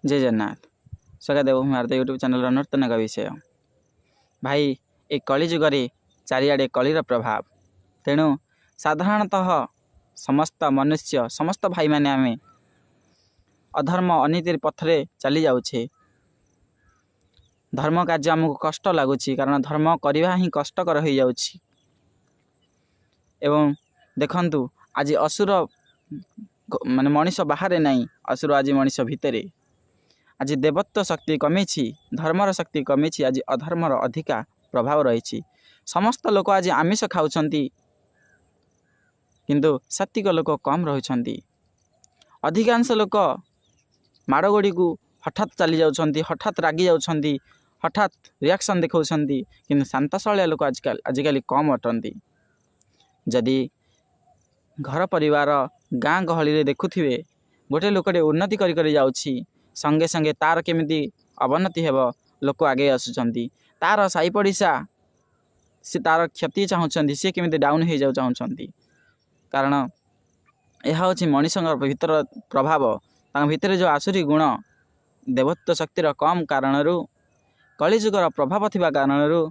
जय जगन्नाथ। स्वागत है भारत यूट्यूब चैनल नूतन का विषय। भाई ए कलिजुगे चारिआडे कलिर प्रभाव, तेणु साधारणतः समस्त मनुष्य समस्त भाई माने आमे अधर्म अनीतिर पथरे चली जाउछे। धर्म कार्य आमको कष्ट लगुच, कारण धर्म करवा ही कष्टकर हो जाउछि। एवं देखंतु आज असुर माने मनीष बाहर नहीं, असुर आज मनीष भितर। आज देवत्व शक्ति कमी, धर्मर शक्ति कमी, आज अधर्मर अधिका प्रभाव रही। समस्त लोक आज आमिष खाउछंती, किंतु सात्विक लोक कम रहुछंती। अधिकांश लोक माड़गोड़ी को हठात चली जाउछंती, हठात रागी जाउछंती, हठात रिएक्शन देखाउछंती, किंतु शांतशैली लोक आजिकल कम अटंती। जदि घर परिवार गाँ गहली देखुथिबे गोटे लोकटे उन्नति करी जाउछि, संगे संगे तार केमिति अवनति हेब लोक आगे आसुचंती। तार साई पड़िशा से तार क्षति चाहूँगी, सी केमिति डाउन हो जाऊ चाहूँगी। कारण यह हूँ मनीषर भीतर प्रभाव, भितर जो आसुरी गुण देवत्व शक्तिर कम कारण, कलिजुगर प्रभाव थिबा कारण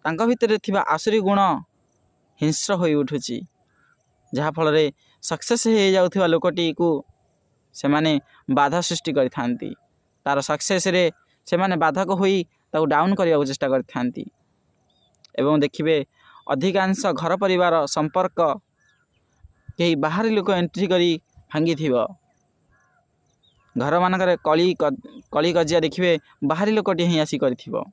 तांका भितर थिबा आसुरी गुण हिंस्र हो उठुची, जहाँ फल सक्सेस हो जाउथिबा लोकटी को से माने बाधा सृष्टि करिथांती। तार सक्सेस रे से माने बाधक होई ताको डाउन करने चेष्टा करिथांती। एवं देखिबे अधिकांश घर परिवार संपर्क कई बाहरी लोक एंट्री करी भांगी थिबो। घर मानकर कली कजिया देखिबे बाहरी लोकटी ही आसी करिथिबो।